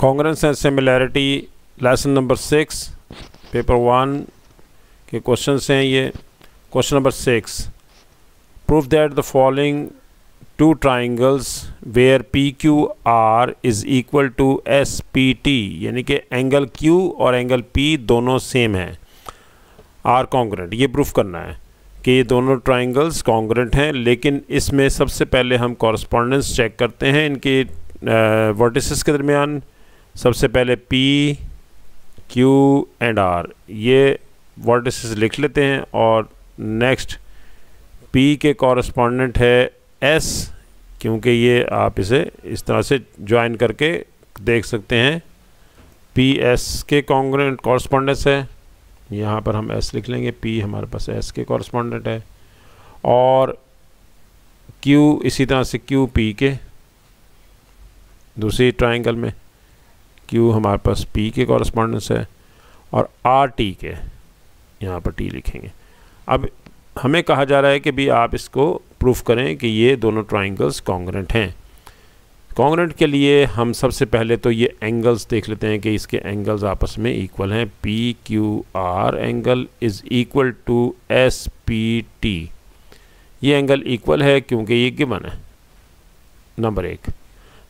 Congruence and similarity lesson number 6 paper 1 के questions हैं ये। Question number 6, prove that the following two triangles where P Q R is equal to S P T, यानी कि angle Q और angle P दोनों same हैं, are congruent. ये proof करना है कि ये दोनों ट्राइंगल्स कॉन्ग्रेंट हैं। लेकिन इसमें सबसे पहले हम कॉरस्पॉन्डेंस चेक करते हैं इनके वर्टिसेस के दरमियान। सबसे पहले P, Q एंड R, ये वर्टिसेस लिख लेते हैं। और नेक्स्ट P के कॉरस्पॉन्डेंट है S, क्योंकि ये आप इसे इस तरह से ज्वाइन करके देख सकते हैं। P S के कॉन्ग्रेंट कॉरस्पॉन्डेंस है, यहाँ पर हम S लिख लेंगे। P हमारे पास S के कॉरस्पॉन्डेंट है। और Q इसी तरह से Q P के, दूसरी ट्राइंगल में Q हमारे पास P के कॉरस्पॉन्डेंस है। और R T के, यहाँ पर T लिखेंगे। अब हमें कहा जा रहा है कि भी आप इसको प्रूफ करें कि ये दोनों ट्राइंगल्स कॉन्ग्रेंट हैं। कॉन्ग्रेंट के लिए हम सबसे पहले तो ये एंगल्स देख लेते हैं कि इसके एंगल्स आपस में इक्वल हैं। P Q R angle is equal to S P T, ये एंगल इक्वल है क्योंकि ये गिवन है, नंबर 1।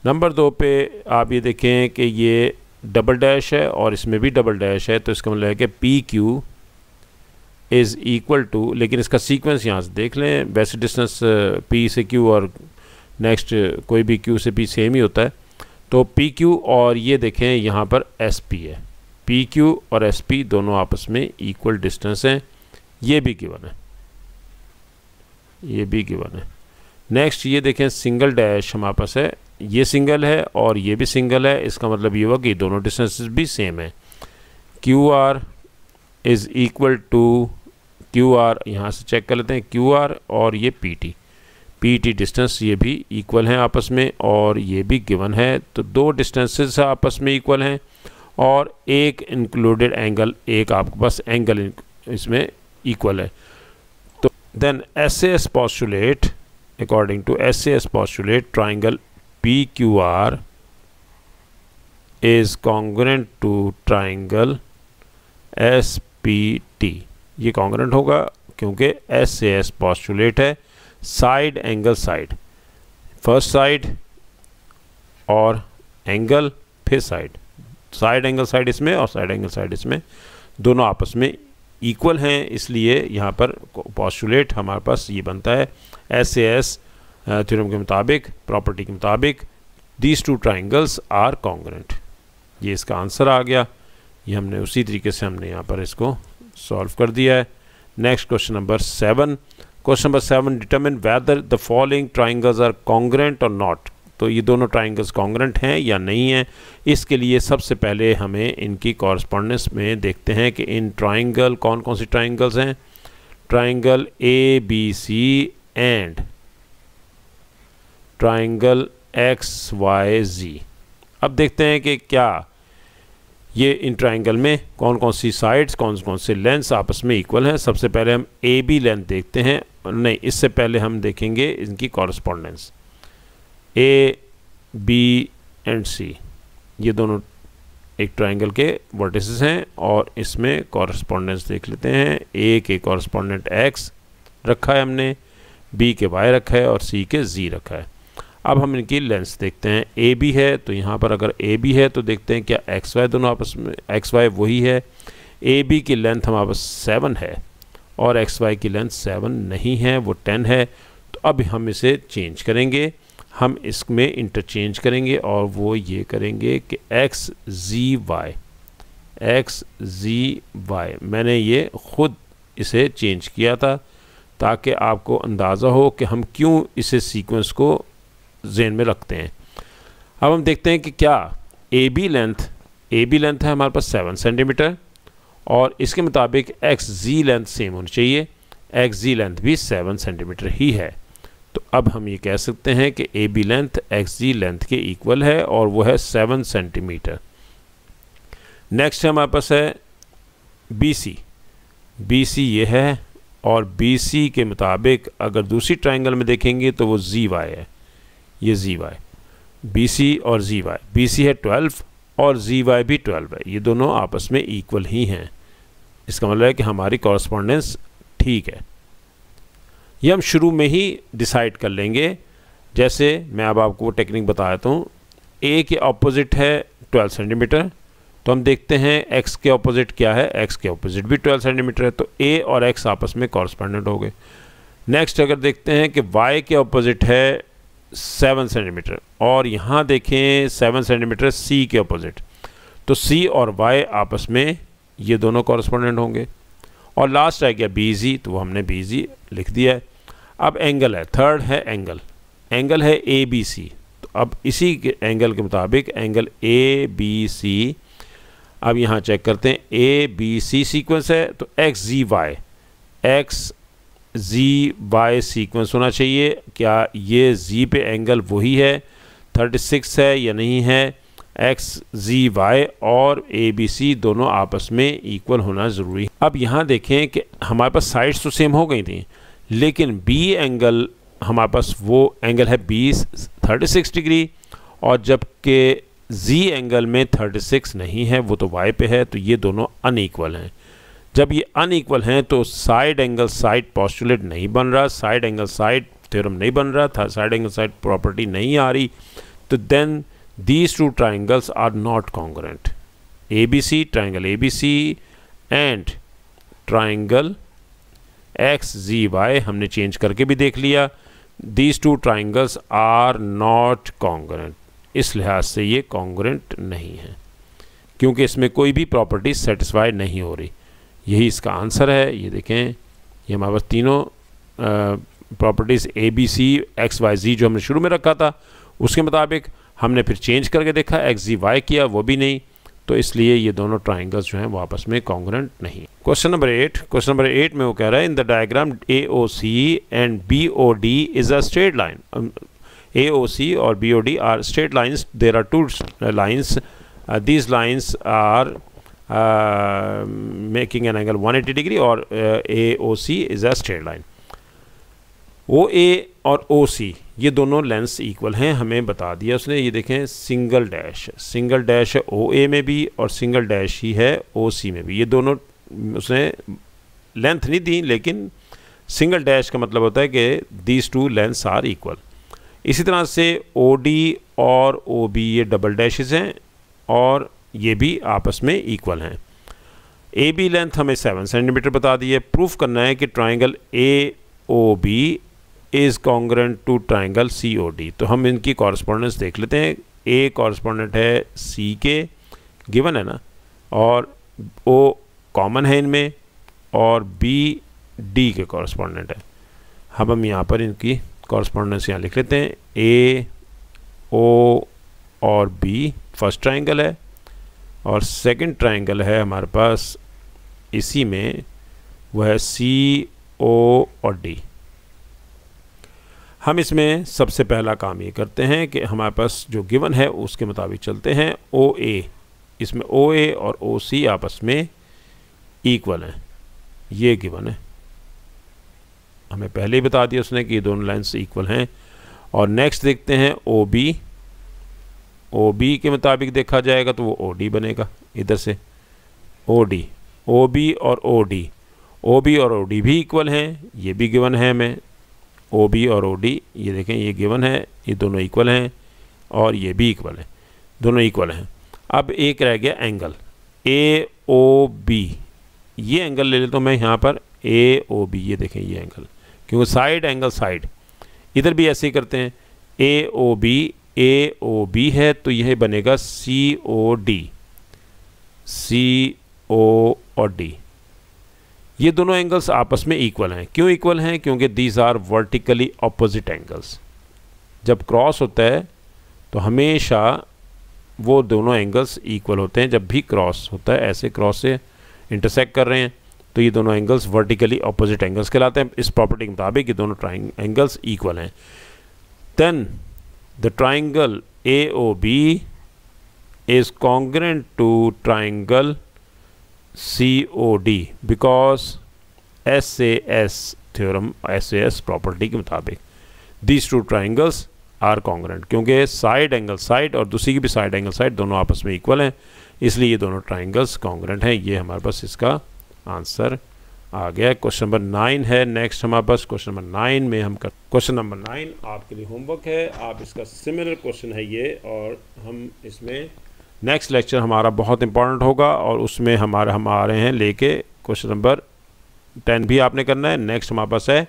नंबर 2 पे आप ये देखें कि ये डबल डैश है और इसमें भी डबल डैश है, तो इसका मतलब है कि P Q is equal to, लेकिन इसका सीक्वेंस यहाँ से देख लें। वैसे डिस्टेंस P से Q और नेक्स्ट कोई भी Q से P सेम ही होता है। तो PQ और ये देखें यहाँ पर SP है। PQ और SP दोनों आपस में इक्वल डिस्टेंस हैं, ये भी गिवन है, ये भी गिवन है। नेक्स्ट ये देखें सिंगल डैश हमारे पास है, ये सिंगल है और ये भी सिंगल है। इसका मतलब ये हुआ कि दोनों डिस्टेंसेस भी सेम है। QR is equal to QR, यहाँ से चेक कर लेते हैं QR और ये PT डिस्टेंस ये भी इक्वल हैं आपस में, और ये भी गिवन है। तो दो डिस्टेंसेस आपस में इक्वल हैं और एक इंक्लूडेड एंगल, एक आपके पास एंगल इसमें इक्वल है। तो then SAS postulate, according to SAS postulate, triangle PQR is congruent to triangle SPT। ये कॉन्ग्रेंट होगा क्योंकि SAS पोस्टुलेट है side angle side, first side और एंगल, फिर साइड एंगल साइड इसमें और साइड एंगल साइड इसमें, दोनों आपस में इक्वल हैं। इसलिए यहाँ पर पोस्टुलेट हमारे पास ये बनता है SAS थ्योरम के मुताबिक, प्रॉपर्टी के मुताबिक, these two triangles are congruent. ये इसका आंसर आ गया। ये हमने उसी तरीके से हमने यहाँ पर इसको सॉल्व कर दिया है। Next question number 7। Question number 7, determine whether the following triangles are congruent और नॉट। तो ये दोनों ट्राइंगल्स कॉन्ग्रेंट हैं या नहीं हैं। इसके लिए सबसे पहले हमें इनकी कॉरस्पॉन्डेंस में देखते हैं कि इन ट्राइंगल कौन कौन सी ट्राइंगल्स हैं। Triangle ABC and triangle XYZ। अब देखते हैं कि क्या ये इन ट्राइंगल में कौन कौन सी साइड्स, कौन कौन से लेंथ्स आपस में इक्वल हैं। सबसे पहले हम AB लेंथ देखते हैं, नहीं इससे पहले हम देखेंगे इनकी correspondence. A, B and C, ये दोनों एक ट्राइंगल के वर्टिसेस हैं और इसमें कॉरस्पॉन्डेंस देख लेते हैं। A के कॉरस्पॉन्डेंट X रखा है हमने, B के Y रखा है और C के Z रखा है। अब हम इनकी लेंस देखते हैं। AB है तो यहाँ पर अगर AB है तो देखते हैं क्या XY दोनों आपस में, XY वही है। AB की लेंथ हमारे पास 7 है और XY की लेंथ 7 नहीं है, वो 10 है। तो अब हम इसे चेंज करेंगे, हम इसमें इंटरचेंज करेंगे और वो ये करेंगे कि XZY, मैंने ये ख़ुद इसे चेंज किया था ताकि आपको अंदाज़ा हो कि हम क्यों इसे सीक्वेंस को ज़हन में रखते हैं। अब हम देखते हैं कि क्या AB लेंथ है हमारे पास 7 सेंटीमीटर और इसके मुताबिक XZ लेंथ सेम होनी चाहिए। XZ लेंथ भी 7 सेंटीमीटर ही है। तो अब हम ये कह सकते हैं कि AB लेंथ XZ लेंथ के इक्वल है और वो है 7 सेंटीमीटर। नेक्स्ट हमारे पास है BC ये है और BC के मुताबिक अगर दूसरी ट्राइंगल में देखेंगे तो वो ZY है, ये ZY, BC और ZY। BC है 12 और जी वाई भी 12 है, ये दोनों आपस में इक्वल ही हैं। इसका मतलब है कि हमारी कॉरस्पॉन्डेंस ठीक है। ये हम शुरू में ही डिसाइड कर लेंगे। जैसे मैं अब आपको वो टेक्निक बता देता हूँ। ए के ऑपोजिट है 12 सेंटीमीटर, तो हम देखते हैं एक्स के ऑपोजिट क्या है, एक्स के ऑपोजिट भी 12 सेंटीमीटर है, तो ए और एक्स आपस में कॉरस्पॉन्डेंट हो गए। नेक्स्ट अगर देखते हैं कि वाई के ऑपोजिट है 7 सेंटीमीटर, और यहाँ देखें 7 सेंटीमीटर सी के ऑपोजिट, तो सी और वाई आपस में ये दोनों कॉरस्पॉन्डेंट होंगे। और लास्ट आ गया बी जी, तो वो हमने बी जी लिख दिया है। अब एंगल है, थर्ड है एंगल, एंगल है ए बी सी, तो अब इसी के एंगल के मुताबिक एंगल ए बी सी, अब यहाँ चेक करते हैं ए बी सी सीक्वेंस है, तो एक्स जी वाई सीक्वेंस होना चाहिए। क्या ये जी पे एंगल वही है 36 है या नहीं है? एक्स जी वाई और ए बी सी दोनों आपस में इक्वल होना ज़रूरी है। अब यहाँ देखें कि हमारे पास साइड्स तो सेम हो गई थी, लेकिन बी एंगल हमारे पास वो एंगल है 36 डिग्री, और जबकि जी एंगल में 36 नहीं है, वो तो वाई पे है, तो ये दोनों अनइक्वल हैं। जब ये अनइक्वल हैं तो साइड एंगल साइड पोस्टुलेट नहीं बन रहा, साइड एंगल साइड थ्योरम नहीं बन रहा था, साइड एंगल साइड प्रॉपर्टी नहीं आ रही, तो then these two triangles are not congruent. ABC, triangle ABC and triangle XZY हमने चेंज करके भी देख लिया, these two triangles are not congruent। इस लिहाज से ये congruent नहीं है, क्योंकि इसमें कोई भी प्रॉपर्टी सेटिस्फाई नहीं हो रही। यही इसका आंसर है। ये देखें, ये हमारे पास तीनों प्रॉपर्टीज़ ABC XYZ जो हमने शुरू में रखा था उसके मुताबिक हमने फिर चेंज करके देखा, एक्स जी वाई किया, वो भी नहीं, तो इसलिए ये दोनों ट्राइंगल्स जो हैं वो आपस में कॉन्ग्रुएंट नहीं। क्वेश्चन नंबर 8 में वो कह रहा है in the diagram A O C and B O D is a straight line. A O C और B O D are straight lines, there are two lines, these lines are making an angle 180 degree, और A O C is a straight line. O A और O सी ये दोनों lens equal हैं, हमें बता दिया उसने। ये देखें, सिंगल डैश है ओ ए में भी और सिंगल डैश ही है ओ सी में भी। ये दोनों उसने लेंथ नहीं दी, लेकिन सिंगल डैश का मतलब होता है कि these two lengths are equal. इसी तरह से ओ डी और ओ बी ये डबल डैशेस हैं और ये भी आपस में इक्वल हैं। ए बी लेंथ हमें 7 सेंटीमीटर बता दी है। प्रूफ करना है कि triangle A O B is congruent to triangle C O D. तो हम इनकी कॉरस्पॉन्डेंस देख लेते हैं। ए कॉरस्पॉन्डेंट है सी के, गिवन है ना, और ओ कॉमन है इनमें, और बी डी के कॉरस्पॉन्डेंट है। अब हम यहाँ पर इनकी कॉरस्पॉन्डेंस यहाँ लिख लेते हैं। ए ओ और बी फर्स्ट ट्राइंगल है, और सेकंड ट्राइंगल है हमारे पास इसी में, वह है सी ओ और डी। हम इसमें सबसे पहला काम ये करते हैं कि हमारे पास जो गिवन है उसके मुताबिक चलते हैं। ओ ए, इसमें ओ ए और ओ सी आपस में इक्वल हैं, ये गिवन है, हमें पहले ही बता दिया उसने कि ये दोनों लाइन्स इक्वल हैं। और नेक्स्ट देखते हैं ओ बी। ओ बी के मुताबिक देखा जाएगा तो वो ओ डी बनेगा, इधर से ओ डी, ओ बी और ओ डी, ओ बी और ओ डी भी इक्वल हैं, ये भी गिवन है हमें। ओ बी और ओ डी ये देखें, ये गिवन है, ये दोनों इक्वल हैं, और ये भी इक्वल है, दोनों इक्वल हैं। अब एक रह गया एंगल ए ओ बी। ये एंगल ले लेता हूँ मैं यहाँ पर, ए ओ बी, ये देखें ये एंगल, क्योंकि साइड एंगल साइड, इधर भी ऐसे ही करते हैं। ए ओ बी है तो यह बनेगा सी ओ डी, सी ओ और डी। ये दोनों एंगल्स आपस में इक्वल हैं। क्यों इक्वल हैं? क्योंकि these are vertically opposite angles. जब क्रॉस होता है तो हमेशा वो दोनों एंगल्स इक्वल होते हैं। जब भी क्रॉस होता है, ऐसे क्रॉस से इंटरसेक्ट कर रहे हैं, तो ये दोनों एंगल्स वर्टिकली ऑपोजिट एंगल्स कहलाते हैं। इस प्रॉपर्टी के मुताबिक ये दोनों एंगल्स इक्वल हैं। Then the triangle A O B is congruent to triangle COD because SAS theorem, SAS property के मुताबिक these two triangles are congruent, क्योंकि साइड एंगल साइड और दूसरी की भी साइड एंगल साइड दोनों आपस में इक्वल हैं, इसलिए ये दोनों ट्राइंगल्स कॉन्ग्रेंट हैं। ये हमारे पास इसका आंसर आ गया। क्वेश्चन नंबर 9 है नेक्स्ट हमारे पास। क्वेश्चन नंबर 9 में हम क्वेश्चन नंबर 9 आपके लिए होमवर्क है, आप इसका सिमिलर क्वेश्चन है ये, और हम इसमें नेक्स्ट लेक्चर हमारा बहुत इंपॉर्टेंट होगा और उसमें हम आ रहे हैं लेके क्वेश्चन नंबर 10 भी आपने करना है। नेक्स्ट हमारे पास है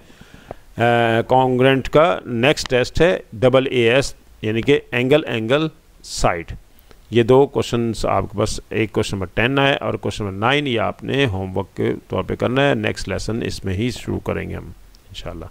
कॉन्ग्रेंट का नेक्स्ट टेस्ट है AAS, यानी कि एंगल साइड। ये दो क्वेश्चंस आपके पास, एक क्वेश्चन नंबर 10 है और क्वेश्चन नंबर 9 ये आपने होमवर्क के तौर पे करना है। नेक्स्ट लेसन इसमें ही शुरू करेंगे हम इंशाल्लाह।